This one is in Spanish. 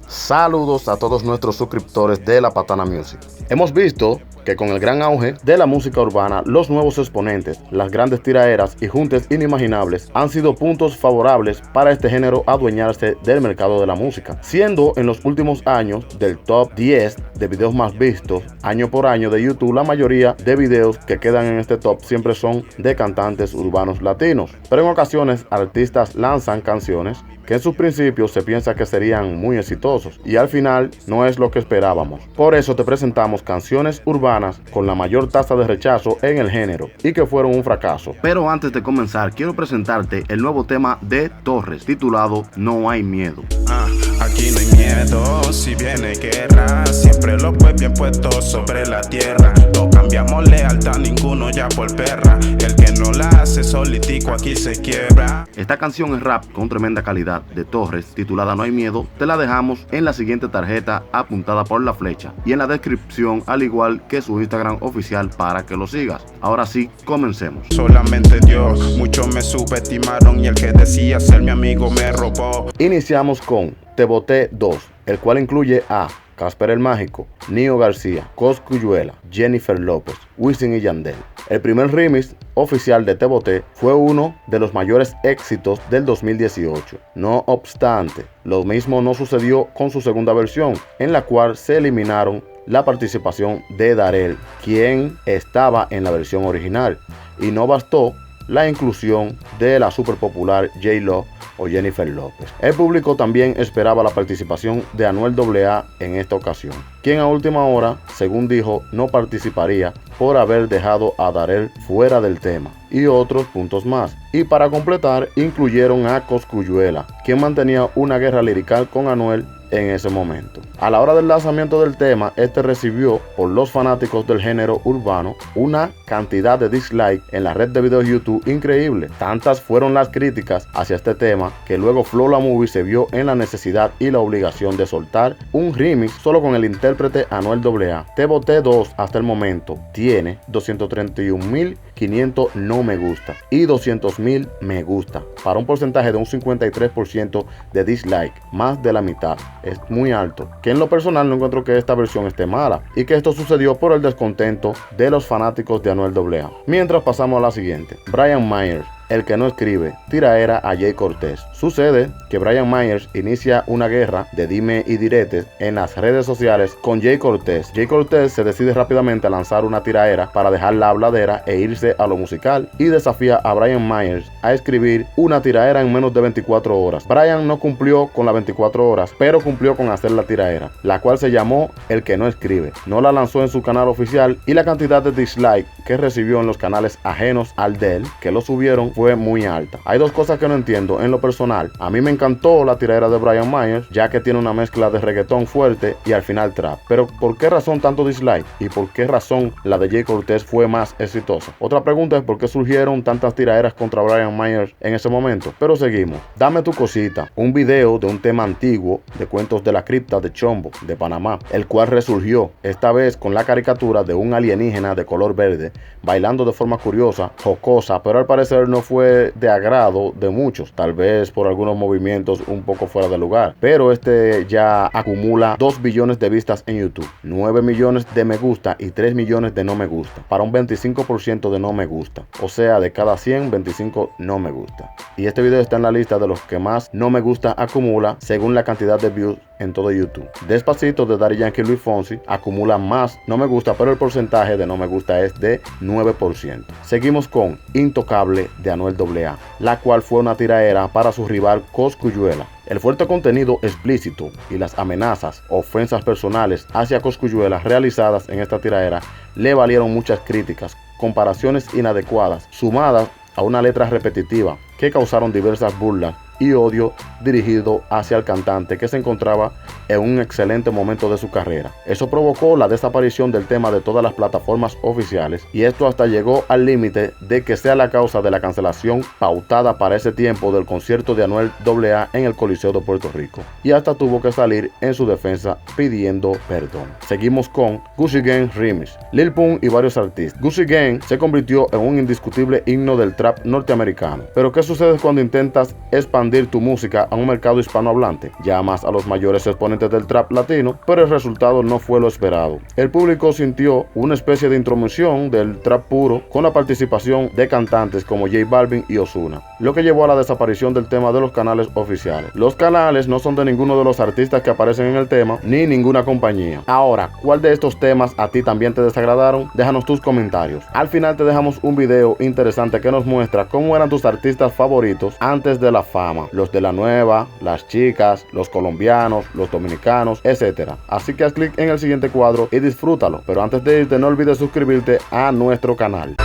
Saludos a todos nuestros suscriptores de La Patana Music. Hemos visto que con el gran auge de la música urbana, los nuevos exponentes, las grandes tiraderas y juntes inimaginables han sido puntos favorables para este género adueñarse del mercado de la música, siendo en los últimos años del top 10 de videos más vistos año por año de YouTube. La mayoría de videos que quedan en este top siempre son de cantantes urbanos latinos, pero en ocasiones artistas lanzan canciones que en sus principios se piensa que serían muy exitosos y al final no es lo que esperábamos. Por eso te presentamos canciones urbanas con la mayor tasa de rechazo en el género y que fueron un fracaso. Pero antes de comenzar, quiero presentarte el nuevo tema de Torres titulado No hay miedo. Aquí no hay miedo, si viene guerra, siempre los pues bien puestos sobre la tierra. No cambiamos lealtad ninguno ya por perra, el que no la hace solitico aquí se quiebra. Esta canción es rap con tremenda calidad de Torres titulada No hay miedo. Te la dejamos en la siguiente tarjeta apuntada por la flecha y en la descripción, al igual que su Instagram oficial para que lo sigas. Ahora sí, comencemos. Solamente Dios, muchos me subestimaron y el que decía ser mi amigo me robó. Iniciamos con Te Boté 2, el cual incluye a Casper el Mágico, Nio García, Cosculluela, Jennifer López, Wisin y Yandel. El primer remix oficial de Te Boté fue uno de los mayores éxitos del 2018. No obstante, lo mismo no sucedió con su segunda versión, en la cual se eliminaron la participación de Darel, quien estaba en la versión original, y no bastó la inclusión de la superpopular J-Lo o Jennifer López. El público también esperaba la participación de Anuel AA en esta ocasión, quien a última hora, según dijo, no participaría por haber dejado a Darel fuera del tema, y otros puntos más. Y para completar, incluyeron a Cosculluela, quien mantenía una guerra lirical con Anuel en ese momento. A la hora del lanzamiento del tema, este recibió por los fanáticos del género urbano una cantidad de dislikes en la red de videos YouTube increíble. Tantas fueron las críticas hacia este tema que luego Flow La Movie se vio en la necesidad y la obligación de soltar un remix solo con el intérprete Anuel AA. Te Boté 2 hasta el momento tiene 231.500 no me gusta y 200.000 me gusta, para un porcentaje de un 53% de dislike, más de la mitad. Es muy alto, que en lo personal no encuentro que esta versión esté mala y que esto sucedió por el descontento de los fanáticos de Anuel AA. Mientras pasamos a la siguiente, Brian Myers, el que no escribe, tiraera a Jay Cortés. Sucede que Brian Myers inicia una guerra de dime y diretes en las redes sociales con Jay Cortés. Jay Cortés se decide rápidamente a lanzar una tiraera para dejar la habladera e irse a lo musical y desafía a Brian Myers a escribir una tiraera en menos de 24 horas. Brian no cumplió con las 24 horas, pero cumplió con hacer la tiraera, la cual se llamó El que no escribe. No la lanzó en su canal oficial y la cantidad de dislike que recibió en los canales ajenos al de él, que lo subieron, fue muy alta. Hay dos cosas que no entiendo en lo personal. A mí me encantó la tiradera de Brian Myers, ya que tiene una mezcla de reggaetón fuerte y al final trap. Pero ¿por qué razón tanto dislike? ¿Y por qué razón la de Jay Cortés fue más exitosa? Otra pregunta es por qué surgieron tantas tiraderas contra Brian Myers en ese momento. Pero seguimos. Dame tu cosita, un video de un tema antiguo de Cuentos de la Cripta de Chombo, de Panamá, el cual resurgió, esta vez con la caricatura de un alienígena de color verde, bailando de forma curiosa, jocosa, pero al parecer no fue de agrado de muchos, tal vez por algunos movimientos un poco fuera de lugar, pero este ya acumula 2 billones de vistas en YouTube, 9 millones de me gusta y 3 millones de no me gusta, para un 25% de no me gusta, o sea, de cada 100, 25 no me gusta. Y este video está en la lista de los que más no me gusta acumula según la cantidad de views en todo YouTube. Despacito de Daddy Yankee y Luis Fonsi acumula más no me gusta, pero el porcentaje de no me gusta es de 9%. Seguimos con Intocable de Anuel AA, la cual fue una tiraera para su rival Cosculluela. El fuerte contenido explícito y las amenazas, ofensas personales hacia Cosculluela realizadas en esta tiraera le valieron muchas críticas, comparaciones inadecuadas, sumadas a una letra repetitiva que causaron diversas burlas y odio dirigido hacia el cantante, que se encontraba en un excelente momento de su carrera. Eso provocó la desaparición del tema de todas las plataformas oficiales, y esto hasta llegó al límite de que sea la causa de la cancelación pautada para ese tiempo del concierto de Anuel AA en el Coliseo de Puerto Rico, y hasta tuvo que salir en su defensa pidiendo perdón. Seguimos con Gucci Gang Remix, Lil Pump y varios artistas. Gucci Gang se convirtió en un indiscutible himno del trap norteamericano, pero ¿qué sucede cuando intentas expandir expandir tu música a un mercado hispanohablante. Llamas a los mayores exponentes del trap latino, pero el resultado no fue lo esperado. El público sintió una especie de intromisión del trap puro con la participación de cantantes como J Balvin y Ozuna, lo que llevó a la desaparición del tema de los canales oficiales. Los canales no son de ninguno de los artistas que aparecen en el tema, ni ninguna compañía. Ahora, ¿cuál de estos temas a ti también te desagradaron? Déjanos tus comentarios. Al final te dejamos un video interesante que nos muestra cómo eran tus artistas favoritos antes de la fama, los de la nueva, las chicas, los colombianos, los dominicanos, etc. Así que haz clic en el siguiente cuadro y disfrútalo, pero antes de irte no olvides suscribirte a nuestro canal.